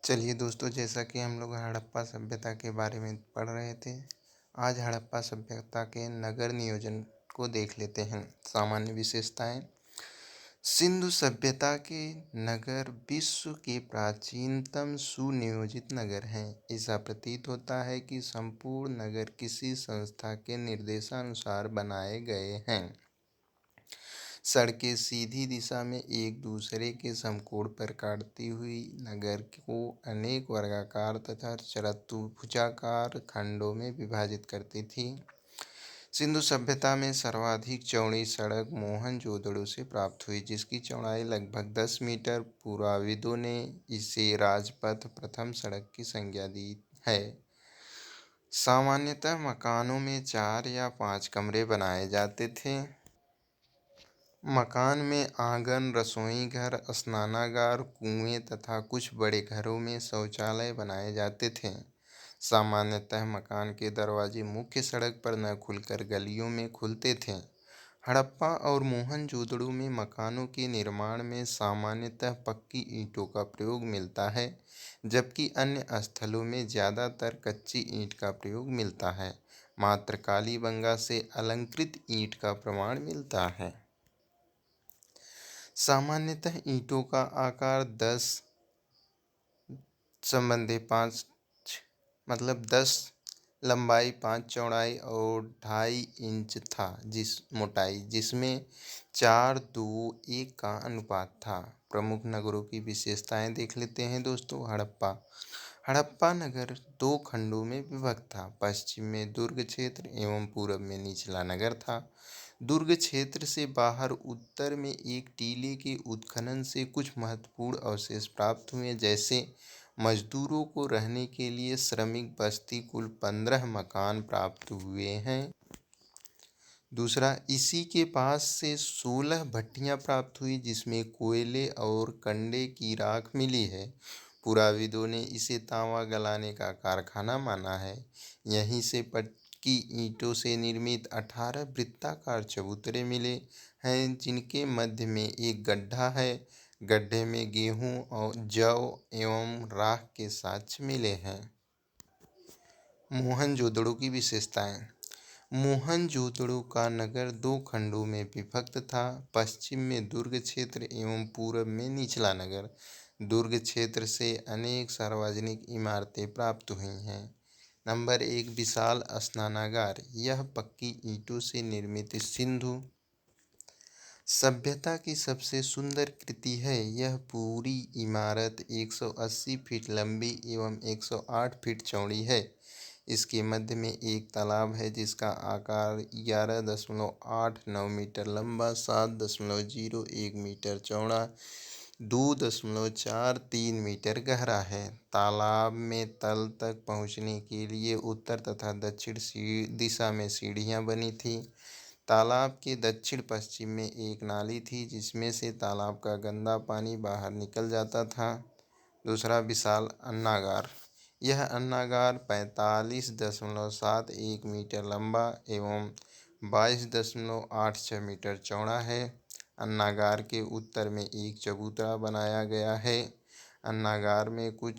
चलिए दोस्तों, जैसा कि हम लोग हड़प्पा सभ्यता के बारे में पढ़ रहे थे। आज हड़प्पा सभ्यता के नगर नियोजन को देख लेते हैं। सामान्य विशेषताएं। सिंधु सभ्यता के नगर विश्व के प्राचीनतम सुनियोजित नगर हैं। ऐसा प्रतीत होता है कि संपूर्ण नगर किसी संस्था के निर्देशानुसार बनाए गए हैं। सड़कें सीधी दिशा में एक दूसरे के समकोण पर काटती हुई नगर को अनेक वर्गाकार तथा चतुर्भुजाकार खंडों में विभाजित करती थी। सिंधु सभ्यता में सर्वाधिक चौड़ी सड़क मोहनजोदड़ो से प्राप्त हुई, जिसकी चौड़ाई लगभग 10 मीटर। पुराविदों ने इसे राजपथ प्रथम सड़क की संज्ञा दी है। सामान्यतः मकानों में 4 या 5 कमरे बनाए जाते थे। मकान में आंगन, रसोई घर, स्नानागार, कुएं तथा कुछ बड़े घरों में शौचालय बनाए जाते थे। सामान्यतः मकान के दरवाजे मुख्य सड़क पर न खुलकर गलियों में खुलते थे। हड़प्पा और मोहनजोदड़ो में मकानों के निर्माण में सामान्यतः पक्की ईंटों का प्रयोग मिलता है, जबकि अन्य स्थलों में ज़्यादातर कच्ची ईंट का प्रयोग मिलता है। मात्र कालीबंगा से अलंकृत ईंट का प्रमाण मिलता है। सामान्यतः ईंटों का आकार 10 संबंधे 5 10 लंबाई, 5 चौड़ाई और 2.5 इंच था मोटाई, जिसमें 4:2:1 का अनुपात था। प्रमुख नगरों की विशेषताएं देख लेते हैं दोस्तों। हड़प्पा नगर 2 खंडों में विभक्त था। पश्चिम में दुर्ग क्षेत्र एवं पूर्व में निचला नगर था। दुर्ग क्षेत्र से बाहर उत्तर में एक टीले के उत्खनन से कुछ महत्वपूर्ण अवशेष प्राप्त हुए, जैसे मजदूरों को रहने के लिए श्रमिक बस्ती। कुल 15 मकान प्राप्त हुए हैं। दूसरा, इसी के पास से 16 भट्टियां प्राप्त हुई, जिसमें कोयले और कंडे की राख मिली है। पुराविदों ने इसे तांबा गलाने का कारखाना माना है। यहीं से पक्की ईंटों से निर्मित 18 वृत्ताकार चबूतरे मिले हैं, जिनके मध्य में एक गड्ढा है। गड्ढे में गेहूं और जौ एवं राख के साक्ष्य मिले हैं। मोहनजोदड़ो की विशेषताएं। मोहनजोदड़ो का नगर 2 खंडों में विभक्त था। पश्चिम में दुर्ग क्षेत्र एवं पूर्व में निचला नगर। दुर्ग क्षेत्र से अनेक सार्वजनिक इमारतें प्राप्त हुई हैं। नंबर 1, विशाल स्नानागार। यह पक्की ईंटों से निर्मित सिंधु सभ्यता की सबसे सुंदर कृति है। यह पूरी इमारत 180 फीट लंबी एवं 108 फीट चौड़ी है। इसके मध्य में एक तालाब है, जिसका आकार 11.89 मीटर लंबा, 7.01 मीटर चौड़ा, 2.43 मीटर गहरा है। तालाब में तल तक पहुंचने के लिए उत्तर तथा दक्षिण दिशा में सीढ़ियां बनी थीं। तालाब के दक्षिण पश्चिम में एक नाली थी, जिसमें से तालाब का गंदा पानी बाहर निकल जाता था। दूसरा, विशाल अन्नागार। यह अन्नागार 45.71 मीटर लंबा एवं 22.86 मीटर चौड़ा है। अन्नागार के उत्तर में एक चबूतरा बनाया गया है। अन्नागार में कुल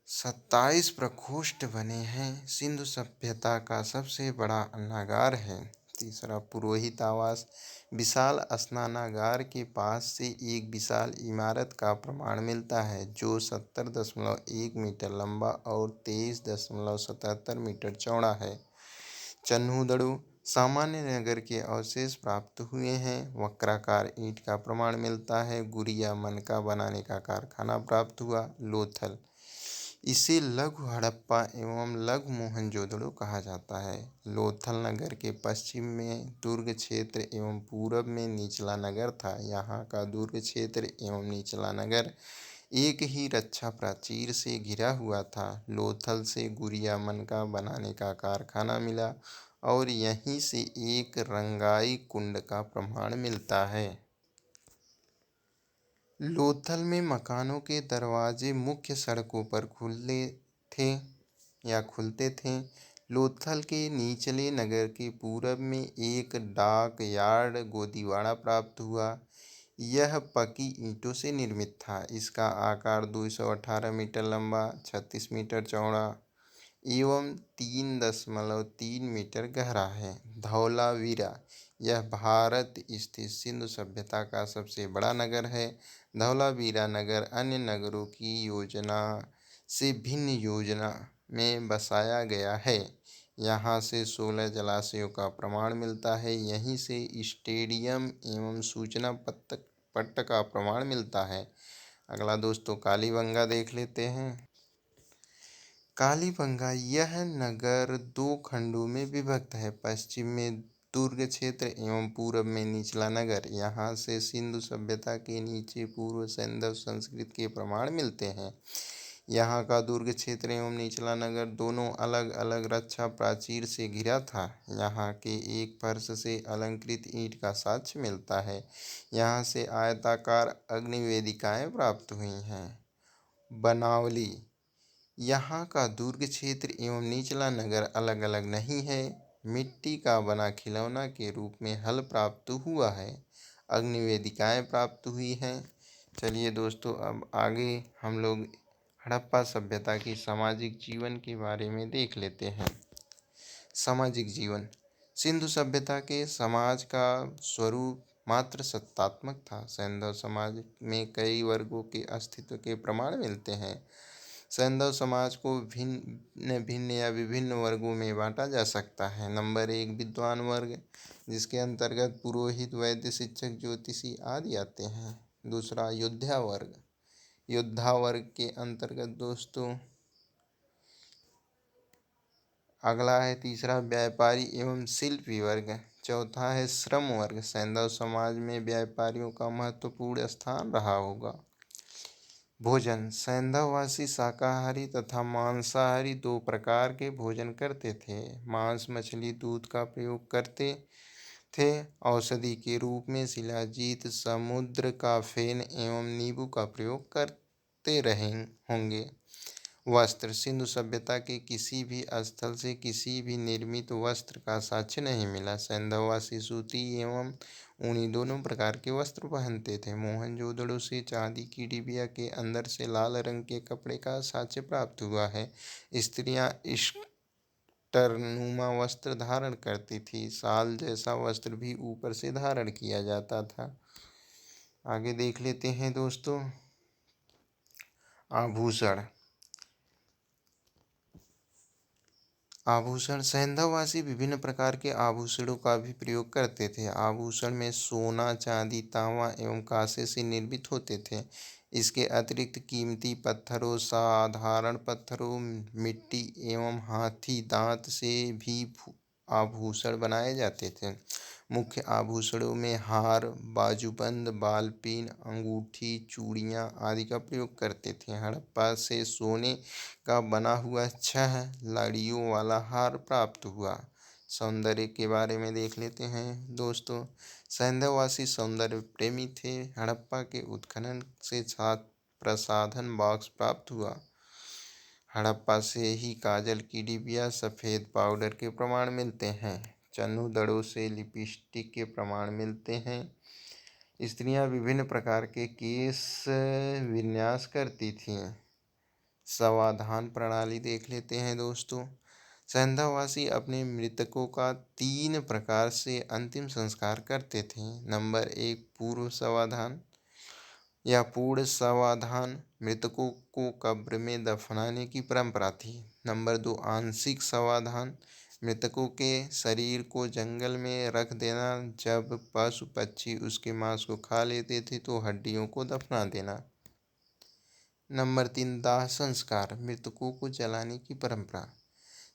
27 प्रकोष्ठ बने हैं। सिंधु सभ्यता का सबसे बड़ा अन्नागार है। तीसरा, पुरोहित आवास। विशाल स्नानागार के पास से एक विशाल इमारत का प्रमाण मिलता है, जो 70.1 मीटर लंबा और 23.77 मीटर चौड़ा है। चन्हुदड़ो। सामान्य नगर के अवशेष प्राप्त हुए हैं। वक्राकार ईंट का प्रमाण मिलता है। गुड़िया मनका बनाने का कारखाना प्राप्त हुआ। लोथल। इसे लघु हड़प्पा एवं लघु मोहनजोदड़ो कहा जाता है। लोथल नगर के पश्चिम में दुर्ग क्षेत्र एवं पूरब में निचला नगर था। यहाँ का दुर्ग क्षेत्र एवं निचला नगर एक ही रक्षा प्राचीर से घिरा हुआ था। लोथल से गुड़िया मनका बनाने का कारखाना मिला और यहीं से एक रंगाई कुंड का प्रमाण मिलता है। लोथल में मकानों के दरवाजे मुख्य सड़कों पर खुलते थे। लोथल के निचले नगर के पूरब में एक डाक यार्ड गोदीवाड़ा प्राप्त हुआ। यह पकी ईंटों से निर्मित था। इसका आकार 218 मीटर लंबा, 36 मीटर चौड़ा एवं 3.3 मीटर गहरा है। धौलावीरा, यह भारत स्थित सिंधु सभ्यता का सबसे बड़ा नगर है। धौलावीरा नगर अन्य नगरों की योजना से भिन्न योजना में बसाया गया है। यहाँ से 16 जलाशयों का प्रमाण मिलता है। यहीं से स्टेडियम एवं सूचना पट्ट का प्रमाण मिलता है। अगला दोस्तों कालीबंगा देख लेते हैं। कालीबंगा यह नगर 2 खंडों में विभक्त है। पश्चिम में दुर्ग क्षेत्र एवं पूर्व में निचला नगर। यहाँ से सिंधु सभ्यता के नीचे पूर्व सैंधव संस्कृति के प्रमाण मिलते हैं। यहाँ का दुर्ग क्षेत्र एवं निचला नगर दोनों अलग अलग रक्षा प्राचीर से घिरा था। यहाँ के एक फर्श से अलंकृत ईंट का साक्ष्य मिलता है। यहाँ से आयताकार अग्निवेदिकाएं प्राप्त हुई हैं। बनावली, यहाँ का दुर्ग क्षेत्र एवं निचला नगर अलग अलग नहीं है। मिट्टी का बना खिलौना के रूप में हल प्राप्त हुआ है। अग्निवेदिकाएं प्राप्त हुई हैं। चलिए दोस्तों अब आगे हम लोग हड़प्पा सभ्यता की सामाजिक जीवन के बारे में देख लेते हैं। सामाजिक जीवन, सिंधु सभ्यता के समाज का स्वरूप मात्र सत्तात्मक था। सैंधव समाज में कई वर्गों के अस्तित्व के प्रमाण मिलते हैं। सैंधव समाज को भिन्न भिन्न या विभिन्न वर्गों में बांटा जा सकता है। नंबर 1 विद्वान वर्ग, जिसके अंतर्गत पुरोहित, वैद्य, शिक्षक, ज्योतिषी आदि आते हैं। दूसरा योद्धा वर्ग, योद्धा वर्ग के अंतर्गत दोस्तों अगला है तीसरा व्यापारी एवं शिल्पी वर्ग। चौथा है श्रम वर्ग। सैंधव समाज में व्यापारियों का महत्वपूर्ण स्थान रहा होगा। भोजन, सैंधववासी शाकाहारी तथा मांसाहारी 2 प्रकार के भोजन करते थे। मांस, मछली, दूध का प्रयोग करते थे। औषधि के रूप में शिलाजीत, समुद्र का फेन एवं नींबू का प्रयोग करते रहे होंगे। वस्त्र, सिंधु सभ्यता के किसी भी स्थल से किसी भी निर्मित वस्त्र का साक्ष्य नहीं मिला। सैंधववासी सूती एवं ऊनी दोनों प्रकार के वस्त्र पहनते थे। मोहनजोदड़ो से चांदी की डिबिया के अंदर से लाल रंग के कपड़े का साक्ष्य प्राप्त हुआ है। स्त्रियां टरनुमा वस्त्र धारण करती थी। शाल जैसा वस्त्र भी ऊपर से धारण किया जाता था। आगे देख लेते हैं दोस्तों आभूषण। आभूषण, सैंधववासी विभिन्न प्रकार के आभूषणों का भी प्रयोग करते थे। आभूषण में सोना, चांदी, तांबा एवं कांसे से निर्मित होते थे। इसके अतिरिक्त कीमती पत्थरों, साधारण पत्थरों, मिट्टी एवं हाथी दांत से भी आभूषण बनाए जाते थे। मुख्य आभूषणों में हार, बाजूबंद, बालपीन, अंगूठी, चूड़ियां आदि का प्रयोग करते थे। हड़प्पा से सोने का बना हुआ 6 लड़ियों वाला हार प्राप्त हुआ। सौंदर्य के बारे में देख लेते हैं दोस्तों। सैंधववासी सौंदर्य प्रेमी थे। हड़प्पा के उत्खनन से 7 प्रसाधन बॉक्स प्राप्त हुआ। हड़प्पा से ही काजल की डिबिया, सफ़ेद पाउडर के प्रमाण मिलते हैं। चन्नू दड़ों से लिपस्टिक के प्रमाण मिलते हैं। स्त्रियां विभिन्न प्रकार के केश विन्यास करती थीं। समाधान प्रणाली देख लेते हैं दोस्तों। सैंधववासी अपने मृतकों का 3 प्रकार से अंतिम संस्कार करते थे। नंबर 1 पूर्व समाधान या पूर्ण समाधान, मृतकों को कब्र में दफनाने की परंपरा थी। नंबर 2 आंशिक समाधान, मृतकों के शरीर को जंगल में रख देना। जब पशु पक्षी उसके मांस को खा लेते थे तो हड्डियों को दफना देना। नंबर 3 दाह संस्कार, मृतकों को जलाने की परंपरा।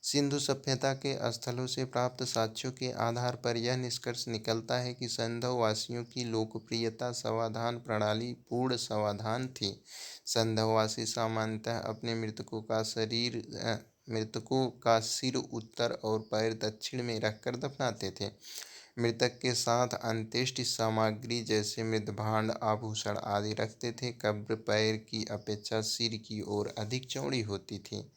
सिंधु सभ्यता के स्थलों से प्राप्त साक्ष्यों के आधार पर यह निष्कर्ष निकलता है कि सैंधववासियों की लोकप्रियता समाधान प्रणाली पूर्ण समाधान थी। सैंधववासी सामान्यतः अपने मृतकों का सिर उत्तर और पैर दक्षिण में रखकर दफनाते थे। मृतक के साथ अंत्येष्टि सामग्री जैसे मृतभांड, आभूषण आदि रखते थे। कब्र पैर की अपेक्षा सिर की ओर अधिक चौड़ी होती थी।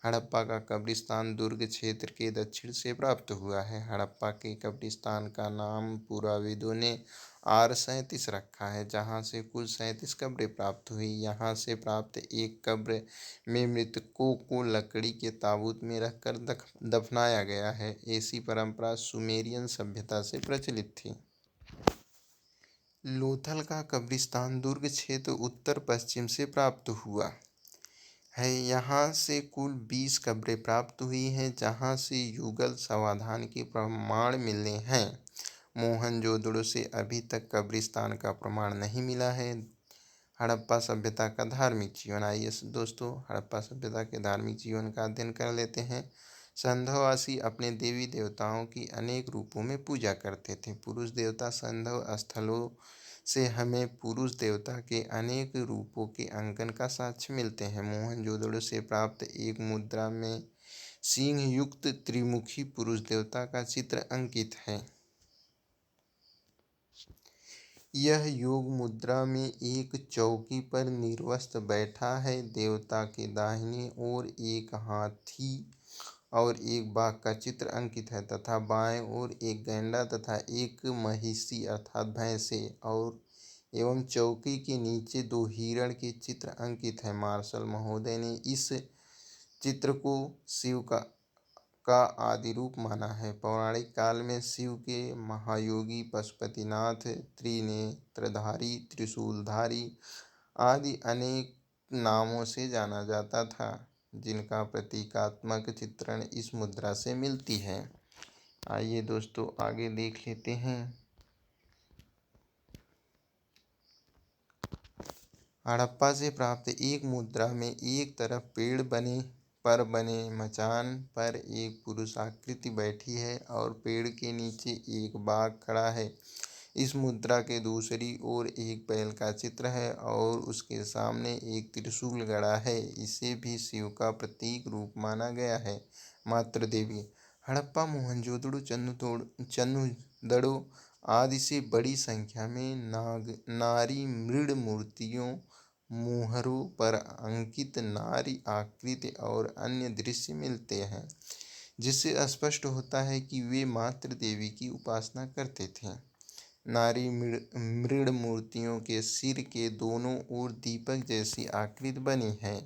हड़प्पा का कब्रिस्तान दुर्ग क्षेत्र के दक्षिण से प्राप्त हुआ है। हड़प्पा के कब्रिस्तान का नाम पुराविदों ने R37 रखा है, जहाँ से कुल 37 कब्रें प्राप्त हुई। यहाँ से प्राप्त एक कब्र में मृतकों को लकड़ी के ताबूत में रखकर दफनाया गया है। ऐसी परंपरा सुमेरियन सभ्यता से प्रचलित थी। लोथल का कब्रिस्तान दुर्ग क्षेत्र उत्तर पश्चिम से प्राप्त हुआ है। यहाँ से कुल 20 कब्रें प्राप्त हुई हैं, जहाँ से युगल समाधान के प्रमाण मिले हैं। मोहनजोदड़ो से अभी तक कब्रिस्तान का प्रमाण नहीं मिला है। हड़प्पा सभ्यता का धार्मिक जीवन। आइए दोस्तों, हड़प्पा सभ्यता के धार्मिक जीवन का अध्ययन कर लेते हैं। संधववासी अपने देवी देवताओं की अनेक रूपों में पूजा करते थे। पुरुष देवता संधव स्थलों से हमें पुरुष देवता के अनेक रूपों के अंकन का साक्ष्य मिलते हैं। मोहनजोदड़ो से प्राप्त एक मुद्रा में सिंह युक्त त्रिमुखी पुरुष देवता का चित्र अंकित है। यह योग मुद्रा में एक चौकी पर निर्वस्त्र बैठा है। देवता के दाहिने ओर एक हाथी और एक बाघ का चित्र अंकित है तथा बाएं ओर एक गैंडा तथा एक महिषी अर्थात भैंस है और एवं चौकी के नीचे 2 हिरण के चित्र अंकित है। मार्शल महोदय ने इस चित्र को शिव का आदि रूप माना है। पौराणिक काल में शिव के महायोगी पशुपतिनाथ, त्रिनेत्रधारी, त्रिशूलधारी आदि अनेक नामों से जाना जाता था, जिनका प्रतीकात्मक चित्रण इस मुद्रा से मिलती है। आइए दोस्तों आगे देख लेते हैं। हड़प्पा से प्राप्त एक मुद्रा में एक तरफ पेड़ पर बने मचान पर एक पुरुष आकृति बैठी है और पेड़ के नीचे एक बाघ खड़ा है। इस मुद्रा के दूसरी ओर एक बैल का चित्र है और उसके सामने एक त्रिशूल गड़ा है। इसे भी शिव का प्रतीक रूप माना गया है। मातृ देवी। हड़प्पा, मोहनजोदड़ो, चंदुदड़ो आदि से बड़ी संख्या में नारी मृड़ मूर्तियों, मुहरों पर अंकित नारी आकृति और अन्य दृश्य मिलते हैं, जिससे स्पष्ट होता है कि वे मातृ देवी की उपासना करते थे। नारी मृड़ मूर्तियों के सिर के दोनों ओर दीपक जैसी आकृति बनी है।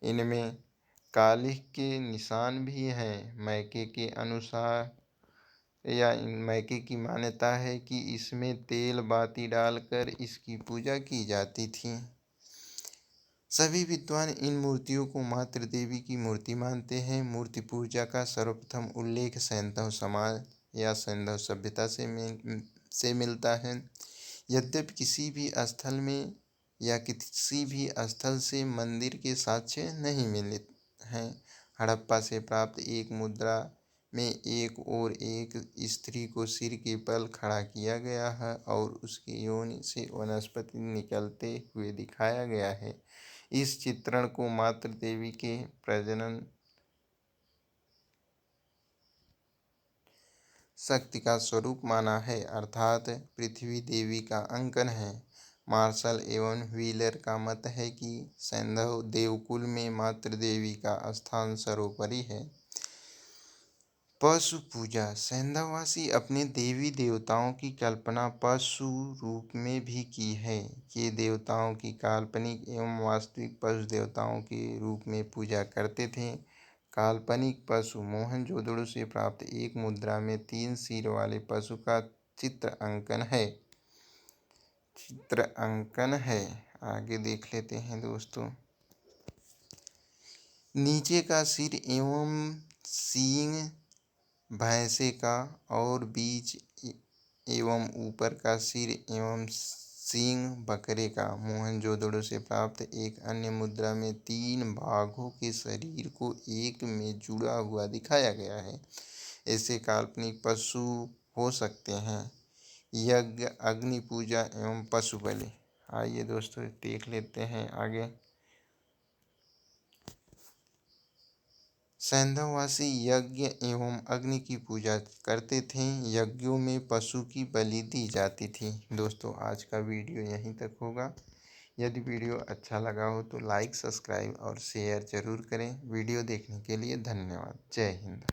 इनमें कालिख के निशान भी हैं। मैके की मान्यता है कि इसमें तेल बाती डालकर इसकी पूजा की जाती थी। सभी विद्वान इन मूर्तियों को मातृ देवी की मूर्ति मानते हैं। मूर्ति पूजा का सर्वप्रथम उल्लेख सैंधव समाज या सैंधव सभ्यता से मिलता है। यद्यपि किसी भी स्थल में या किसी भी स्थल से मंदिर के साक्ष्य नहीं मिले हैं। हड़प्पा से प्राप्त एक मुद्रा में एक और एक स्त्री को सिर के बल खड़ा किया गया है और उसकी योनि से वनस्पति निकलते हुए दिखाया गया है। इस चित्रण को मातृ देवी के प्रजनन शक्ति का स्वरूप माना है, अर्थात पृथ्वी देवी का अंकन है। मार्शल एवं व्हीलर का मत है कि सैंधव देवकुल में मातृ देवी का स्थान सर्वोपरि है। पशु पूजा। सैंधववासी अपने देवी देवताओं की कल्पना पशु रूप में भी की है। ये देवताओं की काल्पनिक एवं वास्तविक पशु देवताओं के रूप में पूजा करते थे। काल्पनिक पशु। मोहनजोदड़ो से प्राप्त एक मुद्रा में 3 सिर वाले पशु का चित्र अंकन है। आगे देख लेते हैं दोस्तों। नीचे का सिर एवं सींग भैंसे का और बीच एवं ऊपर का सिर एवं सींग बकरे का। मोहनजोदड़ो से प्राप्त एक अन्य मुद्रा में 3 बाघों के शरीर को एक में जुड़ा हुआ दिखाया गया है। ऐसे काल्पनिक पशु हो सकते हैं यज्ञ, अग्नि पूजा एवं पशु बलि। आइए दोस्तों देख लेते हैं आगे। सैंधववासी यज्ञ एवं अग्नि की पूजा करते थे। यज्ञों में पशु की बलि दी जाती थी। दोस्तों आज का वीडियो यहीं तक होगा। यदि वीडियो अच्छा लगा हो तो लाइक, सब्सक्राइब और शेयर जरूर करें। वीडियो देखने के लिए धन्यवाद। जय हिंद।